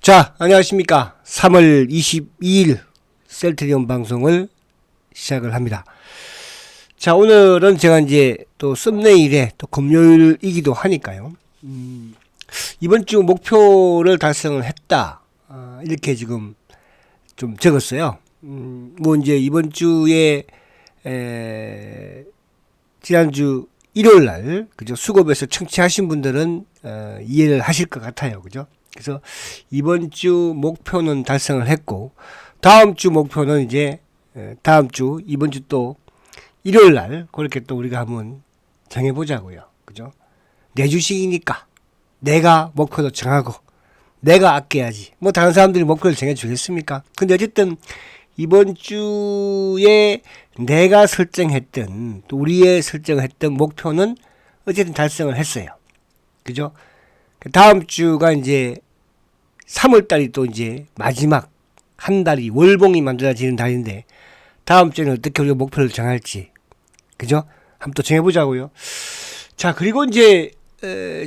자, 안녕하십니까. 3월 22일 셀트리온 방송을 시작을 합니다. 자, 오늘은 제가 이제 또 썸네일에 또 금요일이기도 하니까요. 이번 주 목표를 달성을 했다. 이렇게 지금 좀 적었어요. 뭐 이제 이번 주에 지난주 일요일 날, 그죠? 수급에서 청취하신 분들은 이해를 하실 것 같아요. 그죠? 그래서 이번 주 목표는 달성을 했고, 다음 주 목표는 이제 다음 주 이번 주 또 일요일 날 그렇게 또 우리가 한번 정해보자고요. 그죠? 내 주식이니까 내가 목표도 정하고 내가 아껴야지. 뭐 다른 사람들이 목표를 정해주겠습니까? 근데 어쨌든 이번 주에 내가 설정했던, 또 우리의 설정했던 목표는 어쨌든 달성을 했어요. 그죠? 다음 주가 이제 3월 달이 또 이제 마지막 한 달이 월봉이 만들어지는 달인데, 다음 주에는 어떻게 우리가 목표를 정할지, 그죠? 한번 또 정해보자고요. 자, 그리고 이제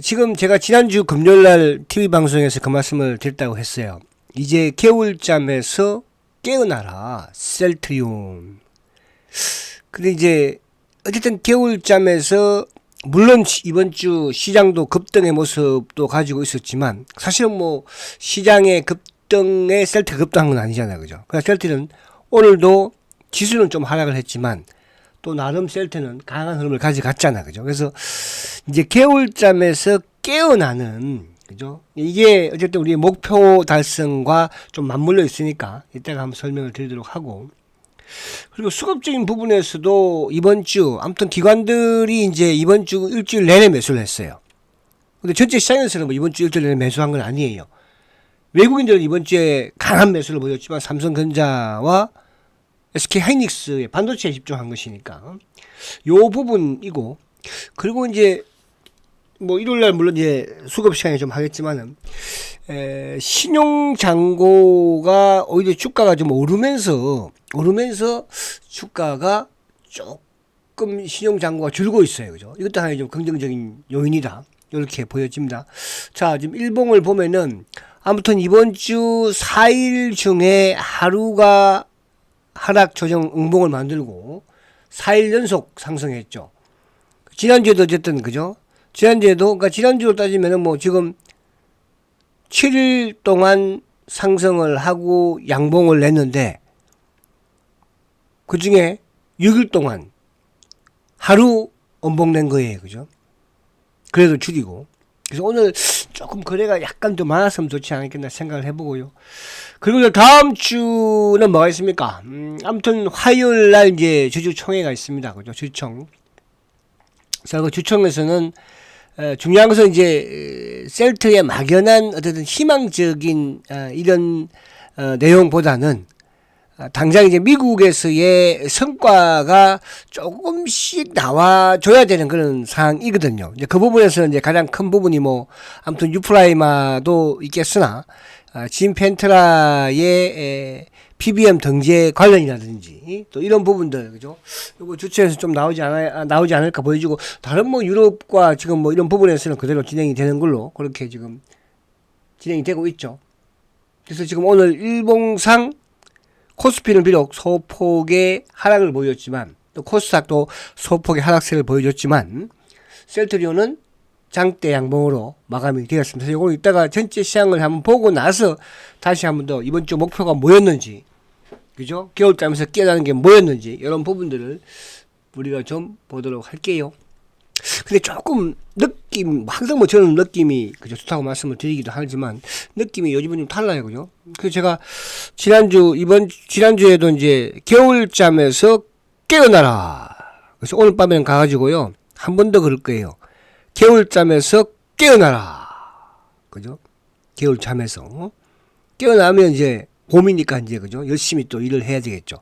지금 제가 지난주 금요일날 TV 방송에서 그 말씀을 드렸다고 했어요. 이제 겨울잠에서 깨어나라, 셀트리온. 근데 이제 어쨌든 겨울잠에서 물론 이번 주 시장도 급등의 모습도 가지고 있었지만, 사실은 뭐 시장의 급등에 셀트가 급등한 건 아니잖아요. 그죠? 그러니까 셀트는 오늘도 지수는 좀 하락을 했지만 또 나름 셀트는 강한 흐름을 가져갔잖아. 그죠? 그래서 이제 겨울잠에서 깨어나는, 그죠? 이게 어쨌든 우리의 목표 달성과 좀 맞물려 있으니까 이따가 한번 설명을 드리도록 하고, 그리고 수급적인 부분에서도 이번 주 아무튼 기관들이 이제 이번 주 일주일 내내 매수를 했어요. 근데 전체 시장에서는 뭐 이번 주 일주일 내내 매수한 건 아니에요. 외국인들은 이번 주에 강한 매수를 보였지만 삼성전자와 SK하이닉스의 반도체에 집중한 것이니까 요 부분이고, 그리고 이제 뭐 일요일날 물론 이제 수급 시간에 좀 하겠지만은 신용잔고가 오히려 주가가 좀 오르면서 주가가 조금 신용잔고가 줄고 있어요. 그죠? 이것도 하나의 좀 긍정적인 요인이다. 이렇게 보여집니다. 자, 지금 일봉을 보면은 아무튼 이번 주 4일 중에 하루가 하락 조정 응봉을 만들고 4일 연속 상승했죠. 지난주에도 어쨌든, 그죠? 지난주에도, 그러니까 지난주로 따지면은 뭐 지금 7일 동안 상승을 하고 양봉을 냈는데, 그 중에 6일 동안 하루 원봉 낸 거예요. 그죠? 그래도 줄이고. 그래서 오늘 조금 거래가 약간 좀 많았으면 좋지 않겠나 생각을 해보고요. 그리고 다음 주는 뭐가 있습니까? 아무튼 화요일 날 이제 주주총회가 있습니다. 그죠? 주총. 그래서 그 주총에서는 중요한 것은 이제 셀트의 막연한 어쨌든 희망적인 이런 내용보다는 당장 이제 미국에서의 성과가 조금씩 나와줘야 되는 그런 상황이거든요. 이제 그 부분에서 이제 가장 큰 부분이 뭐 아무튼 유플라이마도 있겠으나 짐 펜트라의 PBM 등재 관련이라든지 또 이런 부분들, 그죠? 이거 주체에서 좀 나오지 않을까 보여지고, 다른 뭐 유럽과 지금 뭐 이런 부분에서는 그대로 진행이 되는 걸로 그렇게 지금 진행이 되고 있죠. 그래서 지금 오늘 일봉상 코스피는 비록 소폭의 하락을 보였지만, 또 코스닥도 소폭의 하락세를 보여줬지만, 셀트리온은 장대 양봉으로 마감이 되었습니다. 그래서 이거 이따가 전체 시장을 한번 보고 나서 다시 한번 더 이번 주 목표가 뭐였는지, 그죠? 겨울잠에서 깨어나는 게 뭐였는지, 이런 부분들을 우리가 좀 보도록 할게요. 근데 조금 느낌, 항상 뭐 저는 느낌이, 그죠? 좋다고 말씀을 드리기도 하지만, 느낌이 요즘은 좀 달라요. 그죠? 그래서 제가 지난주에도 이제 겨울잠에서 깨어나라. 그래서 오늘 밤에는 가가지고요. 한 번 더 그럴 거예요. 겨울잠에서 깨어나라. 그죠? 겨울잠에서. 깨어나면 이제 봄이니까 이제, 그죠? 열심히 또 일을 해야 되겠죠.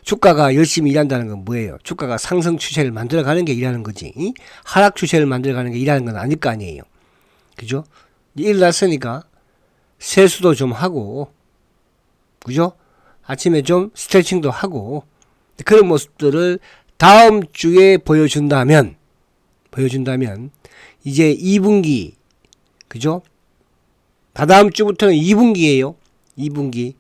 주가가 열심히 일한다는 건 뭐예요? 주가가 상승 추세를 만들어가는 게 일하는 거지. 하락 추세를 만들어가는 게 일하는 건 아닐 거 아니에요. 그죠? 일어났으니까 세수도 좀 하고, 그죠? 아침에 좀 스트레칭도 하고, 그런 모습들을 다음 주에 보여준다면 이제 2분기, 그죠? 다다음 주부터는 2분기예요. 2분기.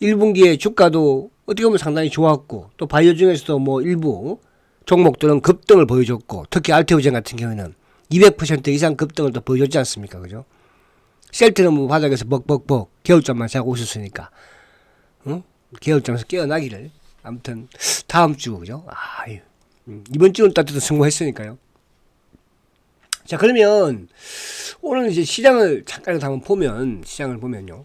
1분기에 주가도 어떻게 보면 상당히 좋았고, 또 바이오 중에서도 뭐 일부 종목들은 급등을 보여줬고, 특히 알테오젠 같은 경우에는 200% 이상 급등을 또 보여줬지 않습니까? 그죠? 셀트는 뭐 바닥에서 벅벅벅 겨울잠만 자고 있었으니까, 응? 겨울잠에서 깨어나기를. 아무튼 다음 주, 그죠? 이번 주는 따뜻한 승부했으니까요. 자, 그러면 오늘 이제 시장을 잠깐 한번 보면, 시장을 보면요.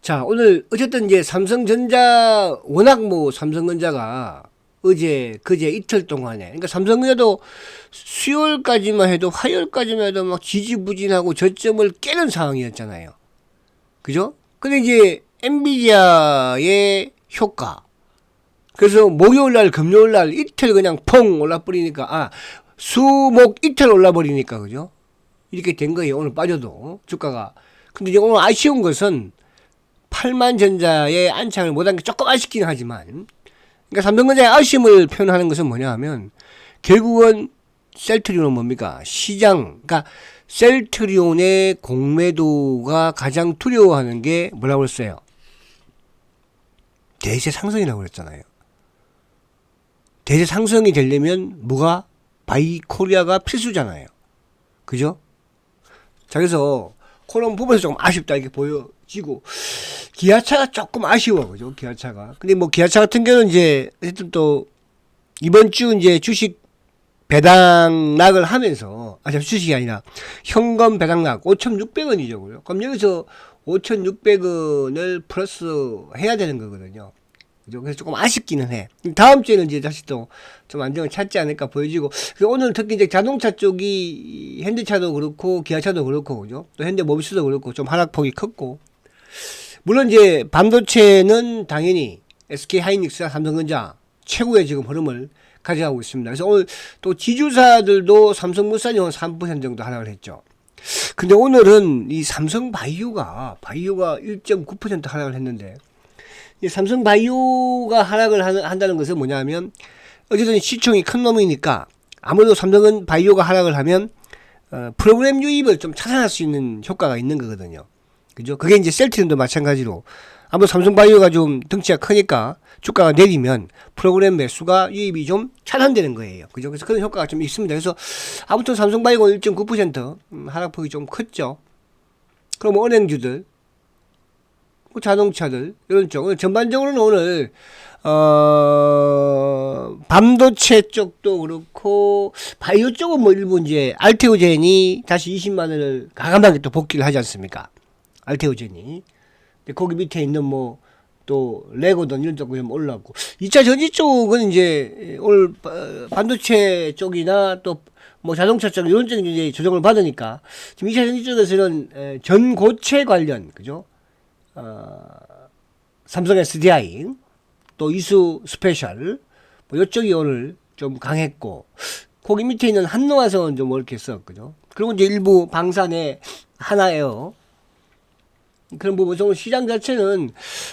자, 오늘 어쨌든 이제 삼성전자, 워낙 뭐 삼성전자가 어제 그제 이틀 동안에, 그러니까 삼성전자도 수요일까지만 해도, 화요일까지만 해도 막 지지부진하고 저점을 깨는 상황이었잖아요. 그죠? 근데 이제 엔비디아의 효과, 그래서 목요일날 금요일날 이틀 그냥 펑 올라버리니까, 수목 이틀 올라버리니까, 그죠? 이렇게 된 거예요. 오늘 빠져도 주가가. 근데 이제 오늘 아쉬운 것은 8만전자의 안착을 못한 게 조금 아쉽긴 하지만, 그러니까 삼성전자의 아쉬움을 표현하는 것은 뭐냐 하면, 결국은 셀트리온은 뭡니까? 시장, 그러니까 셀트리온의 공매도가 가장 두려워하는 게 뭐라고 했어요? 대세 상승이라고 그랬잖아요. 대세 상승이 되려면 뭐가? 바이코리아가 필수잖아요. 그죠? 자, 그래서 그런 부분에서 조금 아쉽다 이렇게 보여지고, 기아차가 조금 아쉬워. 그죠? 기아차가. 근데 뭐 기아차 같은 경우는 이제 어쨌든 또 이번 주 이제 주식 배당락을 하면서, 주식이 아니라 현금 배당락 5,600원이죠. 그럼 여기서 5,600원을 플러스 해야 되는 거거든요. 그죠? 그래서 조금 아쉽기는 해. 다음 주에는 이제 다시 또 좀 안정을 찾지 않을까 보여지고, 오늘 특히 이제 자동차 쪽이 현대차도 그렇고 기아차도 그렇고, 그죠? 또 현대모비스도 그렇고 좀 하락폭이 컸고, 물론 이제 반도체는 당연히 SK 하이닉스와 삼성전자 최고의 지금 흐름을 가져가고 있습니다. 그래서 오늘 또 지주사들도 삼성물산이 3% 정도 하락을 했죠. 근데 오늘은 이 삼성바이오가 1.9% 하락을 했는데, 이 삼성바이오가 하락을 한다는 것은 뭐냐면, 어쨌든 시총이 큰 놈이니까 아무래도 삼성바이오가 하락을 하면 프로그램 유입을 좀 차단할 수 있는 효과가 있는 거거든요. 그죠? 그게 이제 셀트리온도 마찬가지로, 아무래도 삼성바이오가 좀 덩치가 크니까 주가가 내리면 프로그램 매수가 유입이 좀 차단되는 거예요. 그죠? 그래서 그런 효과가 좀 있습니다. 그래서 아무튼 삼성바이오가 1.9% 하락폭이 좀 컸죠. 그럼 은행주들, 자동차들, 이런 쪽. 전반적으로는 오늘, 반도체 쪽도 그렇고, 바이오 쪽은 뭐 일부 이제, 알테오젠이 다시 20만원을 가감하게 또 복귀를 하지 않습니까? 알테오젠이. 근데 거기 밑에 있는 뭐, 또, 레고든 이런 쪽도 좀 올랐고. 2차 전지 쪽은 이제, 오늘, 반도체 쪽이나 또, 뭐 자동차 쪽, 이런 쪽이 이제 조정을 받으니까, 지금 2차 전지 쪽에서는, 전고체 관련, 그죠? 삼성 SDI, 또 이수 스페셜, 뭐 이쪽이 오늘 좀 강했고, 거기 밑에 있는 한노화성은 좀 이렇게 썼거든요. 그리고 이제 일부 방산의 하나에어, 그런 부분, 좀 시장 자체는,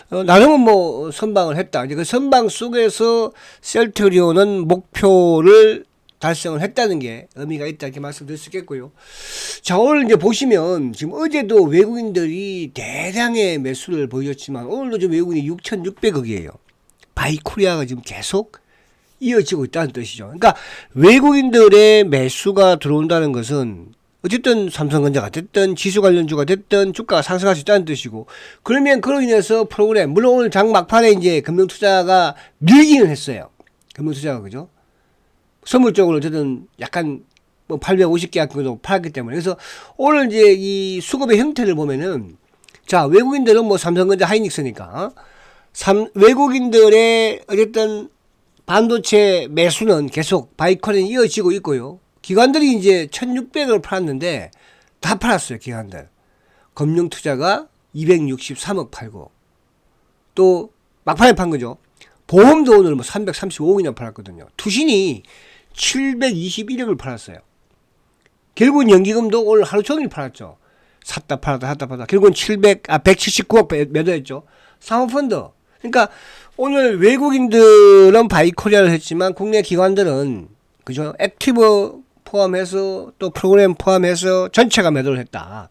나름은 뭐 선방을 했다. 이제 그 선방 속에서 셀트리온은 목표를 달성을 했다는 게 의미가 있다, 이렇게 말씀드릴 수 있겠고요. 자, 오늘 이제 보시면, 지금 어제도 외국인들이 대량의 매수를 보여줬지만, 오늘도 지금 외국인이 6,600억이에요. 바이코리아가 지금 계속 이어지고 있다는 뜻이죠. 그러니까 외국인들의 매수가 들어온다는 것은, 어쨌든 삼성전자가 됐든 지수 관련주가 됐든 주가가 상승할 수 있다는 뜻이고, 그러면 그로 인해서 프로그램, 물론 오늘 장 막판에 이제 금융투자가 밀기는 했어요. 금융투자가, 그죠? 선물적으로 어쨌든 약간 뭐 850개 같은 것도 팔았기 때문에. 그래서 오늘 이제 이 수급의 형태를 보면은, 자, 외국인들은 뭐 삼성전자 하이닉스니까, 외국인들의 어쨌든 반도체 매수는 계속 바이코리아는 이어지고 있고요. 기관들이 이제 1600을 팔았는데 다 팔았어요, 기관들. 금융투자가 263억 팔고, 또 막판에 판 거죠. 보험도 오늘 뭐 335억이나 팔았거든요. 투신이 721억을 팔았어요. 결국은 연기금도 오늘 하루 종일 팔았죠. 샀다 팔았다. 결국은 179억 매도했죠. 사모펀드. 그러니까 오늘 외국인들은 바이코리아를 했지만 국내 기관들은, 그죠? 액티브 포함해서 또 프로그램 포함해서 전체가 매도를 했다.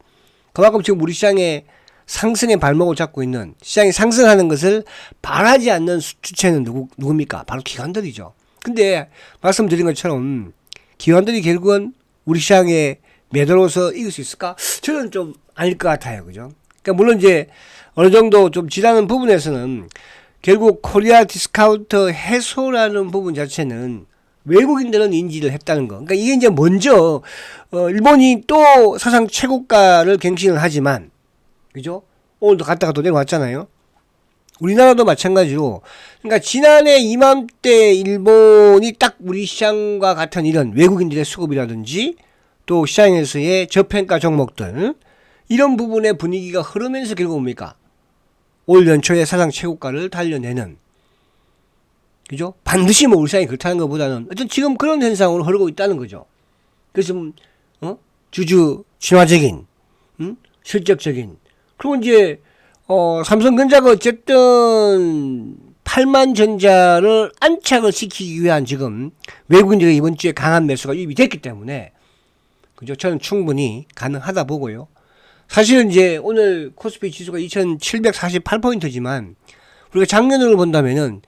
그만큼 지금 우리 시장의 상승의 발목을 잡고 있는, 시장이 상승하는 것을 바라지 않는 주체는 누굽니까? 바로 기관들이죠. 근데 말씀드린 것처럼 기관들이 결국은 우리 시장에 매도로서 이길 수 있을까? 저는 좀 아닐 것 같아요. 그죠? 그러니까 물론 이제 어느 정도 좀 지나는 부분에서는 결국 코리아 디스카운터 해소라는 부분 자체는 외국인들은 인지를 했다는 거. 그러니까 이게 이제 먼저 일본이 또 사상 최고가를 갱신을 하지만, 그죠? 오늘도 갔다가 또 내려왔잖아요. 우리나라도 마찬가지로, 그러니까 지난해 이맘때 일본이 딱 우리 시장과 같은 이런 외국인들의 수급이라든지 또 시장에서의 저평가 종목들, 이런 부분의 분위기가 흐르면서 결국 뭡니까? 올 연초에 사상 최고가를 달려내는, 그죠? 반드시 뭐 우리 시장이 그렇다는 것보다는 어쨌든 지금 그런 현상으로 흐르고 있다는 거죠. 그래서 좀 주주 친화적인, 실적적인, 그리고 이제 삼성전자가 어쨌든 8만전자를 안착을 시키기 위한 지금 외국인들의 이번 주에 강한 매수가 유입이 됐기 때문에, 그죠? 저는 충분히 가능하다 보고요. 사실은 이제 오늘 코스피 지수가 2748포인트지만 우리가 작년으로 본다면은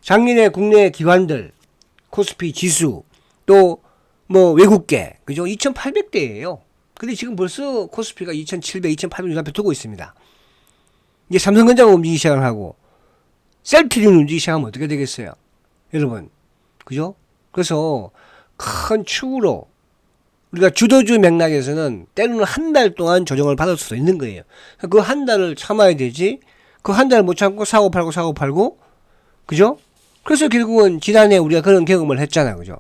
작년에 국내 기관들 코스피 지수 또 뭐 외국계, 그죠? 2800대예요. 근데 지금 벌써 코스피가 2700, 2800 앞에 두고 있습니다. 이제 삼성전자가 움직이기 시작을 하고 셀트리온 움직이기 시작하면 어떻게 되겠어요? 여러분, 그죠? 그래서 큰 축으로 우리가 주도주 맥락에서는 때로는 한 달 동안 조정을 받을 수도 있는 거예요. 그 한 달을 참아야 되지. 그 한 달을 못 참고 사고 팔고, 그죠? 그래서 결국은 지난해 우리가 그런 경험을 했잖아요, 그죠?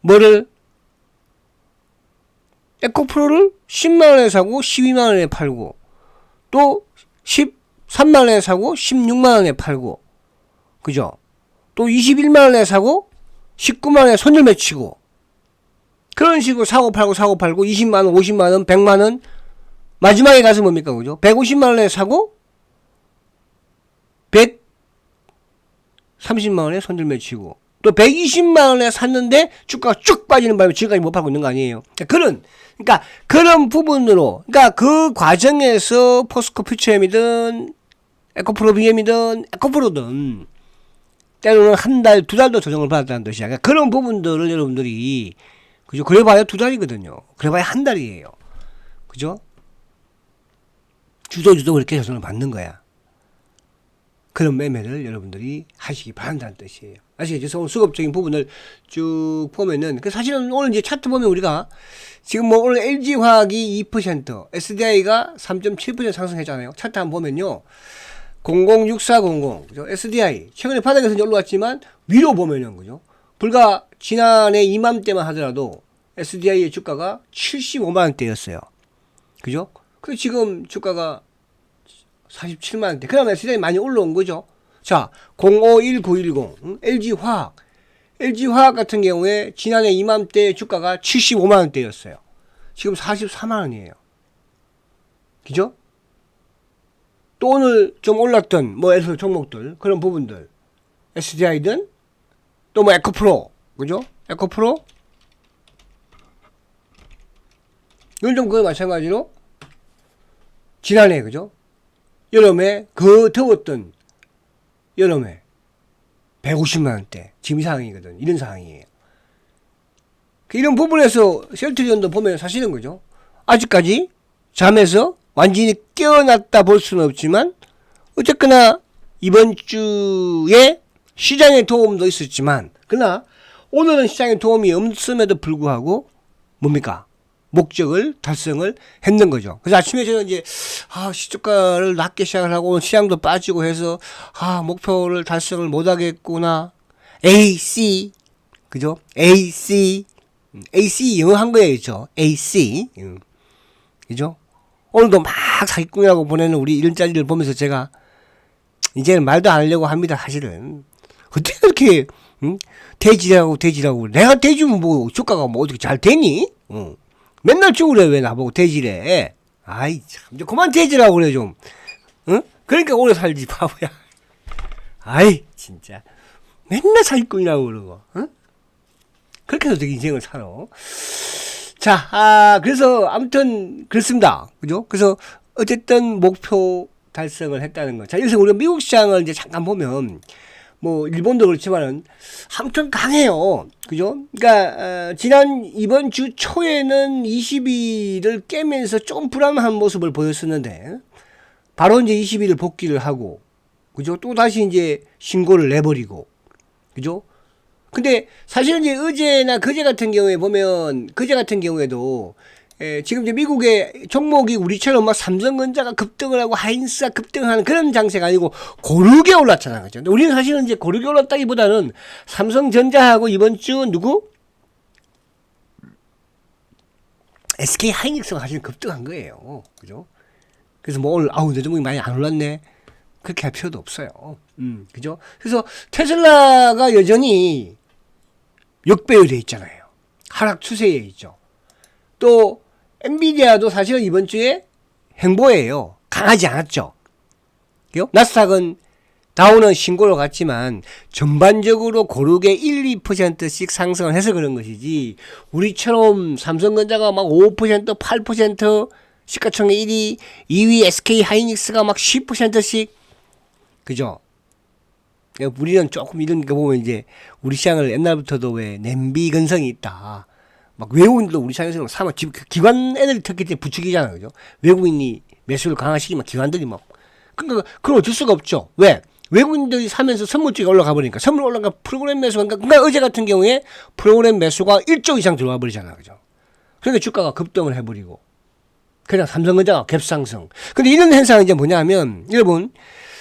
뭐를 에코프로를 10만원에 사고 12만원에 팔고, 또 13만원에 사고 16만원에 팔고, 그죠? 또 21만원에 사고 19만원에 손절 맺히고, 그런 식으로 사고 팔고 20만원, 50만원, 100만원, 마지막에 가서 뭡니까, 그죠? 150만원에 사고 130만원에 손절 맺히고, 또 120만원에 샀는데 주가가 쭉 빠지는 바람에 지금까지 못 팔고 있는 거 아니에요. 그러니까 그런 부분으로, 그러니까 그 과정에서 포스코 퓨처엠이든 에코프로 BM이든 에코프로든 때로는 한 달, 두 달도 조정을 받았다는 뜻이야. 그러니까 그런 부분들을 여러분들이, 그죠? 그래봐야 두 달이거든요. 그래봐야 한 달이에요. 그죠? 주도 그렇게 조정을 받는 거야. 그런 매매를 여러분들이 하시기 바란다는 뜻이에요. 아시겠죠? 오늘 수급적인 부분을 쭉 보면은, 사실은 오늘 이제 차트 보면 우리가 지금 뭐 오늘 LG화학이 2%, SDI가 3.7% 상승했잖아요. 차트 한번 보면요. 006400, 그죠? SDI. 최근에 바닥에서 이제 올라왔지만 위로 보면은, 그죠? 불과 지난해 이맘때만 하더라도 SDI의 주가가 75만원대였어요. 그죠? 근데 지금 주가가 47만원대. 그러면 SDI 많이 올라온 거죠. 자, 051910, LG화학. LG화학 같은 경우에 지난해 이맘때 주가가 75만원대였어요. 지금 44만원이에요. 그죠? 또 오늘 좀 올랐던, 뭐, 에서 종목들, 그런 부분들. SDI든, 또 뭐, 에코프로. 그죠? 에코프로. 이건 좀 그거 마찬가지로, 지난해, 그죠? 여름에, 그 더웠던 여름에 150만원대. 지금 이 상황이거든. 이런 상황이에요. 이런 부분에서 셀트리온도 보면 사실은 그죠? 아직까지 잠에서 완전히 깨어났다 볼 수는 없지만, 어쨌거나 이번 주에 시장의 도움도 있었지만, 그러나 오늘은 시장의 도움이 없음에도 불구하고 뭡니까? 목적을 달성을 했는 거죠. 그래서 아침에 저는 이제 시초가를 낮게 시작을 하고 시장도 빠지고 해서 목표를 달성을 못 하겠구나. AC, 그죠? AC 영어 한 거예요, 그죠? AC, 그죠? 오늘도 막 사기꾼이라고 보내는 우리 일자리를 보면서 제가 이제는 말도 안 하려고 합니다. 사실은 어떻게 그렇게 대지라고 내가 대주면 뭐 주가가 뭐 어떻게 잘 되니? 맨날 죽으래. 왜 나보고 대지래? 아이 참, 좀 그만 대지라고 그래 좀. 응? 그러니까 오래 살지 바보야. 아이 진짜 맨날 사기꾼이라고 그러고. 응? 그렇게 해서 어떻게 인생을 살아? 자, 그래서 아무튼 그렇습니다. 그죠? 그래서 어쨌든 목표 달성을 했다는 거. 자, 여기서 우리가 미국 시장을 이제 잠깐 보면 뭐 일본도 그렇지만은 아무튼 강해요. 그죠? 그러니까 이번 주 초에는 20일을 깨면서 좀 불안한 모습을 보였었는데 바로 이제 20일을 복귀를 하고 그죠? 또 다시 이제 신고를 내버리고 그죠? 근데 사실은 이제 어제나 그제 같은 경우에 보면 그제 같은 경우에도 지금 이제 미국의 종목이 우리처럼 막 삼성전자가 급등을 하고 하인스가 급등하는 그런 장세가 아니고 고르게 올랐잖아. 그죠? 근데 우리는 사실은 이제 고르게 올랐다기보다는 삼성전자하고 이번 주 누구? SK 하이닉스가 사실 급등한 거예요. 그죠? 그래서 뭐 오늘 내 종목이 많이 안 올랐네. 그렇게 할 필요도 없어요. 그죠? 그래서 테슬라가 여전히 역배열돼 있잖아요. 하락 추세에 있죠. 또 엔비디아도 사실은 이번 주에 행보예요. 강하지 않았죠. 나스닥은 다우는 신고로 갔지만 전반적으로 고르게 1, 2%씩 상승을 해서 그런 것이지 우리처럼 삼성전자가 막 5%, 8% 시가총액 1위, 2위 SK 하이닉스가 막 10%씩 그죠? 우리는 조금 이런 거 보면 이제 우리 시장을 옛날부터도 왜 냄비 근성이 있다. 막 외국인들도 우리 시장에서 사면 기관 애들이 특히 이제 부추기잖아요. 그죠? 외국인이 매수를 강화시키면 기관들이 막. 그러니까 그건 어쩔 수가 없죠. 왜? 외국인들이 사면서 선물 쪽에 올라가 버리니까 선물 올라가 프로그램 매수가 그러니까 어제 같은 경우에 프로그램 매수가 1조 이상 들어와 버리잖아요. 그죠? 그러니까 주가가 급등을 해버리고 그냥 삼성전자가 갭상승. 근데 이런 현상은 이제 뭐냐 하면 여러분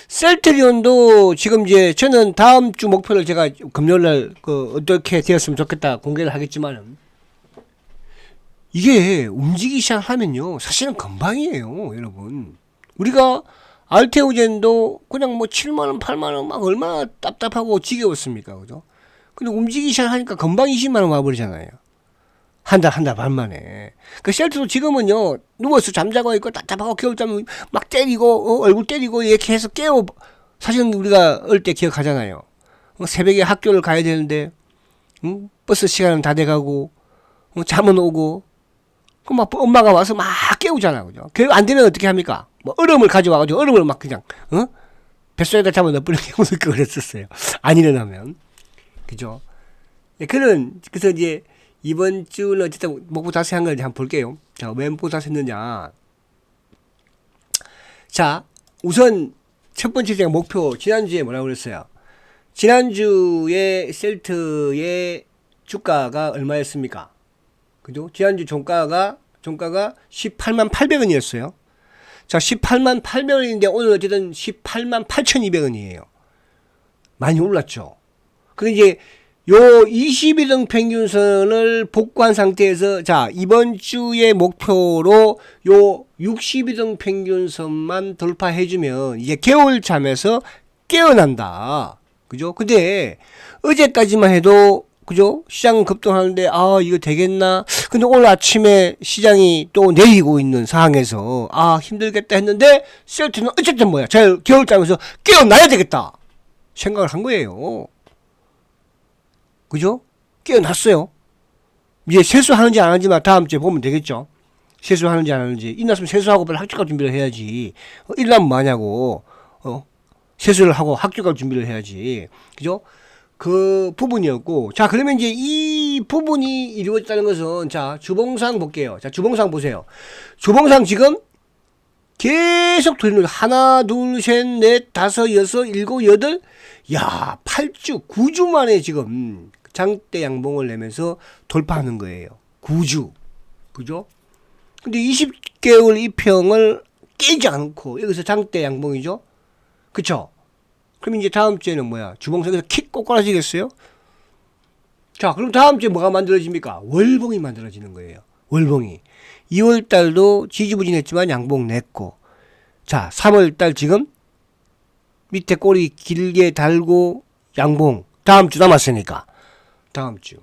셀트리온도 지금 이제 저는 다음 주 목표를 제가 금요일날 어떻게 되었으면 좋겠다 공개를 하겠지만은 이게 움직이기 시작하면요 사실은 금방이에요 여러분. 우리가 알테오젠도 그냥 뭐 7만원 8만원 막 얼마나 답답하고 지겨웠습니까 그죠? 근데 움직이기 시작하니까 금방 20만원 와버리잖아요. 한 달 반 만에. 그 셀트도 지금은요, 누워서 잠자고 있고, 답답하고 겨울잠 막 때리고, 얼굴 때리고, 이렇게 해서 깨워. 사실은 우리가 어릴 때 기억하잖아요. 새벽에 학교를 가야 되는데, 버스 시간은 다 돼가고, 잠은 오고, 막 엄마가 와서 막 깨우잖아. 그죠? 안 되면 어떻게 합니까? 뭐 얼음을 가져와가지고, 얼음을 막 그냥, 뱃속에다 잡아 넣어버리는 경우도 있고 그랬었어요. 안 일어나면. 그죠? 그래서 이제, 이번 주는 어쨌든 목표 달성한 걸 한번 볼게요. 자, 왜 목표 달성했느냐. 자, 우선 첫 번째 제가 목표, 지난주에 뭐라고 그랬어요? 지난주에 셀트의 주가가 얼마였습니까? 그죠? 지난주 종가가 18만 800원이었어요. 자, 18만 800원인데 오늘 어쨌든 18만 8,200원이에요. 많이 올랐죠. 근데 이제 요 22등 평균선을 복구한 상태에서 자 이번 주의 목표로 요 62등 평균선만 돌파해주면 이제 겨울잠에서 깨어난다. 그죠? 근데 어제까지만 해도 그죠? 시장은 급등하는데 이거 되겠나? 근데 오늘 아침에 시장이 또 내리고 있는 상황에서 힘들겠다 했는데 셀트는 어쨌든 뭐야? 겨울잠에서 깨어나야 되겠다 생각을 한 거예요. 그죠? 깨어났어요. 이제 세수하는지 안 하는지만 다음 주에 보면 되겠죠. 세수하는지 안 하는지. 일났으면 세수하고 빨리 학교 갈 준비를 해야지. 일나면 뭐냐고. 세수를 하고 학교 갈 준비를 해야지. 그죠? 그 부분이었고. 자, 그러면 이제 이 부분이 이루어졌다는 것은 자, 주봉상 볼게요. 자, 주봉상 보세요. 주봉상 지금 계속 돌리는 하나, 둘, 셋, 넷, 다섯, 여섯, 일곱, 여덟. 야, 8주, 9주 만에 지금 장대 양봉을 내면서 돌파하는 거예요. 9주. 그죠? 근데 20개월 이평을 깨지 않고 여기서 장대 양봉이죠? 그쵸? 그럼 이제 다음 주에는 뭐야? 주봉석에서 킥 꼬꾸라지겠어요? 자, 그럼 다음 주에 뭐가 만들어집니까? 월봉이 만들어지는 거예요. 월봉이. 2월 달도 지지부진했지만 양봉 냈고. 자, 3월 달 지금 밑에 꼬리 길게 달고 양봉. 다음 주 남았으니까. 다음 주.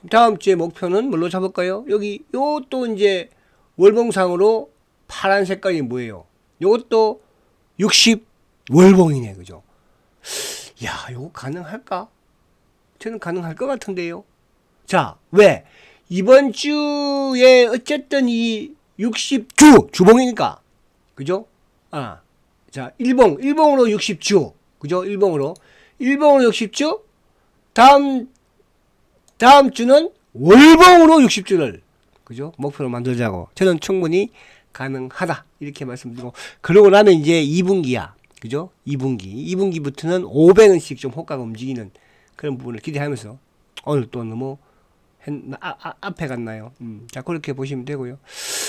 다음 주의 목표는 뭘로 잡을까요? 여기 요것도 이제 월봉상으로 파란 색깔이 뭐예요? 요것도 60 월봉이네. 그죠? 야, 요거 가능할까? 저는 가능할 것 같은데요. 자, 왜? 이번 주에 어쨌든 이 60주 주봉이니까 그죠? 자 일봉으로 60주 그죠? 일봉으로 60주 다음 주는 월봉으로 60주를 그죠? 목표로 만들자고 저는 충분히 가능하다 이렇게 말씀드리고 그러고 나면 이제 2분기야 그죠? 2분기부터는 500원씩 좀 호가가 움직이는 그런 부분을 기대하면서 오늘 또 너무 앞에 갔나요? 자 그렇게 보시면 되고요.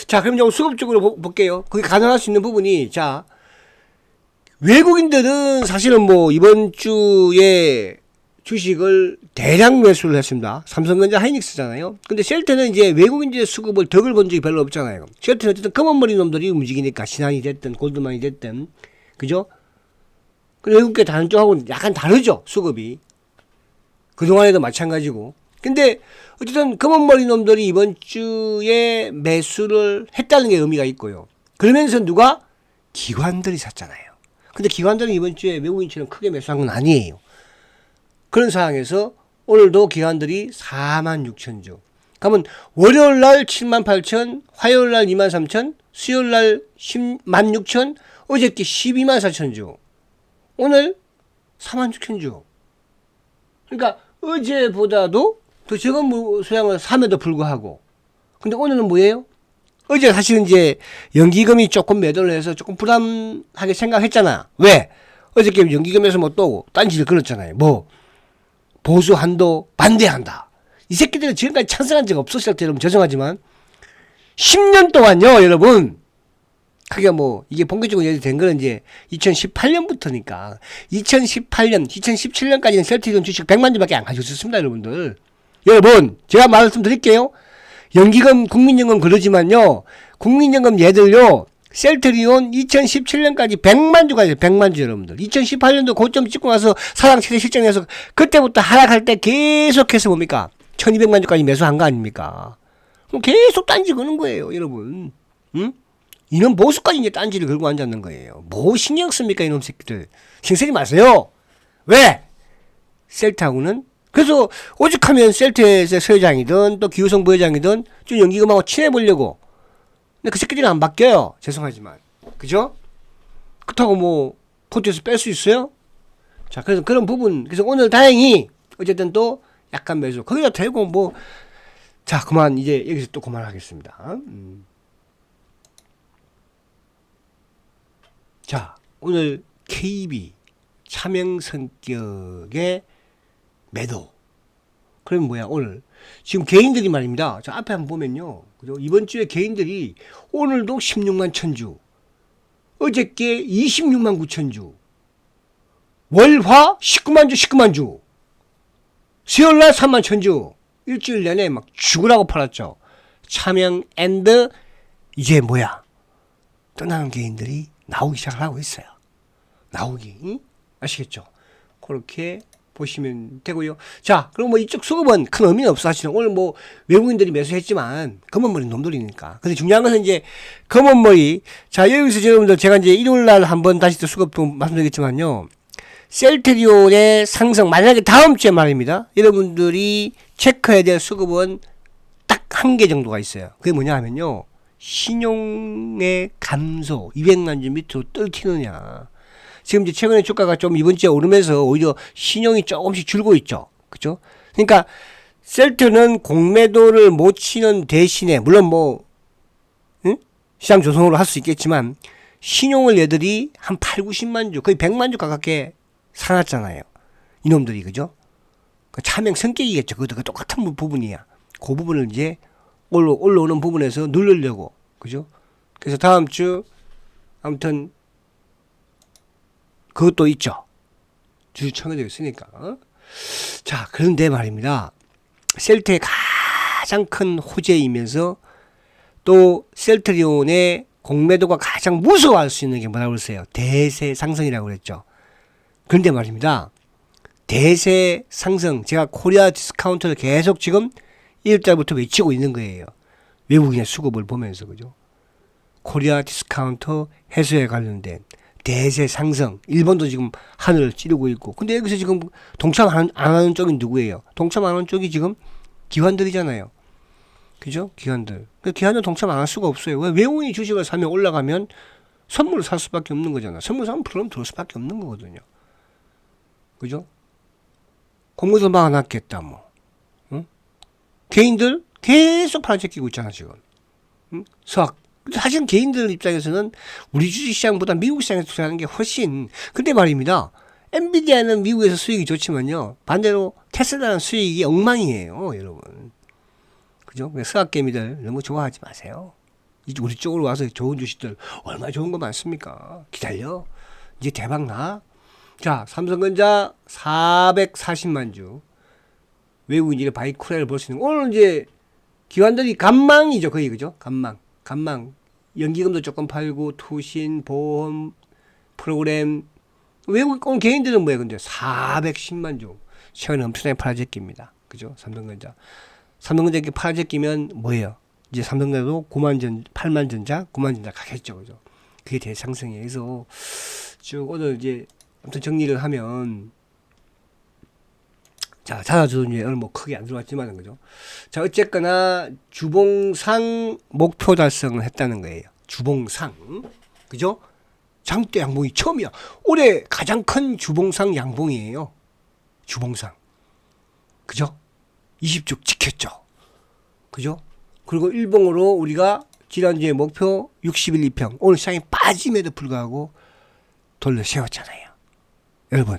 자 그럼 좀 수급적으로 볼게요. 그게 가능할 수 있는 부분이 자 외국인들은 사실은 뭐 이번 주에 주식을 대량 매수를 했습니다. 삼성전자 하이닉스잖아요. 근데 셀트는 이제 외국인들의 수급을 덕을 본 적이 별로 없잖아요. 셀트는 어쨌든 검은머리 놈들이 움직이니까 신한이 됐든 골드만이 됐든 그죠? 근데 외국계 다른 쪽하고는 약간 다르죠 수급이. 그동안에도 마찬가지고. 근데 어쨌든 검은머리 놈들이 이번 주에 매수를 했다는 게 의미가 있고요. 그러면서 누가? 기관들이 샀잖아요. 근데 기관들은 이번 주에 외국인처럼 크게 매수한 건 아니에요. 그런 상황에서 오늘도 기관들이 46,000주. 그러면 월요일날 78,000, 화요일날 23,000, 수요일날 16,000, 어저께 124,000주. 오늘 46,000주. 그러니까 어제보다도 더 적은 수량을 삼에도 불구하고. 근데 오늘은 뭐예요? 어제 사실은 이제 연기금이 조금 매도를 해서 조금 불안하게 생각했잖아. 왜? 어저께 연기금에서 뭐 또 딴지를 걸었잖아요. 뭐 보수 한도 반대한다. 이 새끼들은 지금까지 찬성한 적 없었을 때 여러분 죄송하지만 10년 동안요 여러분 그게 뭐 이게 본격적으로 된 거는 이제 2018년부터니까 2018년 2017년까지는 셀트리온 주식 100만 주밖에 안 가지고 있었습니다 여러분들. 여러분 제가 말씀드릴게요. 연기금 국민연금 그러지만요 국민연금 얘들요 셀트리온 2017년까지 100만 주가 있어요. 100만 주 여러분들. 2018년도 고점 찍고 나서 사상 최대 실적내서 그때부터 하락할 때 계속해서 뭡니까? 1200만 주까지 매수한 거 아닙니까? 그럼 계속 딴지 거는 거예요, 여러분. 응? 이놈 보수까지 이제 딴지를 걸고 앉았는 거예요. 뭐 신경 씁니까, 이놈 새끼들. 신경 쓰지 마세요. 왜? 셀트하고는 그래서 오죽하면 셀트의 서회장이든 또 기우성 부회장이든 좀 연기금하고 친해보려고 근데 그 새끼들은 안 바뀌어요. 죄송하지만. 그죠? 그렇다고 뭐, 포트에서 뺄 수 있어요? 자, 그래서 그런 부분. 그래서 오늘 다행히, 어쨌든 또 약간 매수. 거기다 대고 뭐, 자, 그만, 이제 여기서 또 그만하겠습니다. 자, 오늘 KB 차명 성격의 매도. 그러면 뭐야, 오늘. 지금 개인들이 말입니다. 자, 앞에 한번 보면요. 그죠? 이번 주에 개인들이 오늘도 16만 1000주. 어저께 26만 9천주. 월화 19만 주, 19만 주. 수요일날 3만 1000주. 일주일 내내 막 죽으라고 팔았죠. 차명 앤드 이제 뭐야? 떠나는 개인들이 나오기 시작하고 있어요. 나오기. 응? 아시겠죠? 그렇게 보시면 되고요. 자, 그럼 뭐 이쪽 수급은 큰 의미는 없어. 사실은 오늘 뭐 외국인들이 매수했지만 검은머리 놈들이니까. 근데 중요한 것은 이제 검은머리. 자, 여기서 여러분들 제가 이제 일요일날 한번 다시 또 수급도 말씀드리겠지만요. 셀트리온의 상승 만약에 다음 주에 말입니다. 여러분들이 체크해야 될 수급은 딱 한 개 정도가 있어요. 그게 뭐냐 하면요. 신용의 감소 200만 주 밑으로 떨치느냐. 지금 이제 최근에 주가가 좀 이번 주에 오르면서 오히려 신용이 조금씩 줄고 있죠. 그죠? 그러니까 셀트는 공매도를 못 치는 대신에 물론 뭐 응? 시장 조성으로 할 수 있겠지만 신용을 얘들이 한 8, 90만 주 거의 100만 주 가깝게 사놨잖아요. 이놈들이 그죠? 그 차명 성격이겠죠. 그것도 똑같은 부분이야. 그 부분을 이제 올라오는 부분에서 누르려고 그죠? 그래서 다음 주 아무튼 그것도 있죠. 주주 청구되어 있으니까. 자, 그런데 말입니다. 셀트의 가장 큰 호재이면서 또 셀트리온의 공매도가 가장 무서워할 수 있는 게 뭐라고 그랬어요? 대세 상승이라고 그랬죠. 그런데 말입니다. 대세 상승, 제가 코리아 디스카운트를 계속 지금 1일자부터 외치고 있는 거예요. 외국인의 수급을 보면서, 그죠? 코리아 디스카운트 해소에 관련된 대세 상승. 일본도 지금 하늘을 찌르고 있고. 근데 여기서 지금 동참 안 하는 쪽이 누구예요? 동참 안 하는 쪽이 지금 기관들이잖아요. 그죠? 기관들. 그 기관은 동참 안 할 수가 없어요. 왜? 외국인이 주식을 사면 올라가면 선물을 살 수밖에 없는 거잖아. 선물 사면 프로그램 들어올 수밖에 없는 거거든요. 그죠? 공모도 막아놨겠다, 뭐. 응? 개인들 계속 팔아제끼고 있잖아, 지금. 응? 수학. 사실 개인들 입장에서는 우리 주식시장보다 미국 시장에 투자하는 게 훨씬. 근데 말입니다. 엔비디아는 미국에서 수익이 좋지만요. 반대로 테슬라는 수익이 엉망이에요, 여러분. 그죠? 수학개미들 너무 좋아하지 마세요. 우리 쪽으로 와서 좋은 주식들 얼마나 좋은 거 많습니까? 기다려. 이제 대박 나. 자, 삼성전자 440만 주. 외국인들이 바이쿠라를 볼 수 있는. 오늘 이제 기관들이 간망이죠, 거의. 그죠? 간망. 연기금도 조금 팔고, 투신, 보험, 프로그램. 외국, 오늘 개인들은 뭐예요, 근데? 410만 주. 최근에 엄청나게 팔아제끼입니다. 그죠? 삼성전자 이렇게 팔아제끼면 뭐예요? 이제 삼성전자도 8만 전자, 9만 전자 가겠죠. 그죠? 그게 대상승이에요. 그래서 쭉 오늘 이제 아무튼 정리를 하면 자, 자사주는 오늘 뭐 크게 안 들어왔지만 그죠? 자, 어쨌거나 주봉상 목표 달성을 했다는 거예요. 주봉상. 그죠? 장대 양봉이 처음이야. 올해 가장 큰 주봉상 양봉이에요. 주봉상. 그죠? 20주 지켰죠. 그죠? 그리고 일봉으로 우리가 지난주에 목표 61 2평. 오늘 시장이 빠짐에도 불구하고 돌려 세웠잖아요. 여러분.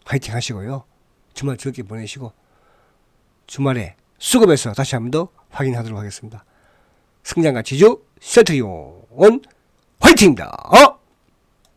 화이팅 하시고요. 주말 즐겁게 보내시고 주말에 수급에서 다시 한 번 더 확인하도록 하겠습니다. 승장과 지주 세트리온 화이팅입니다.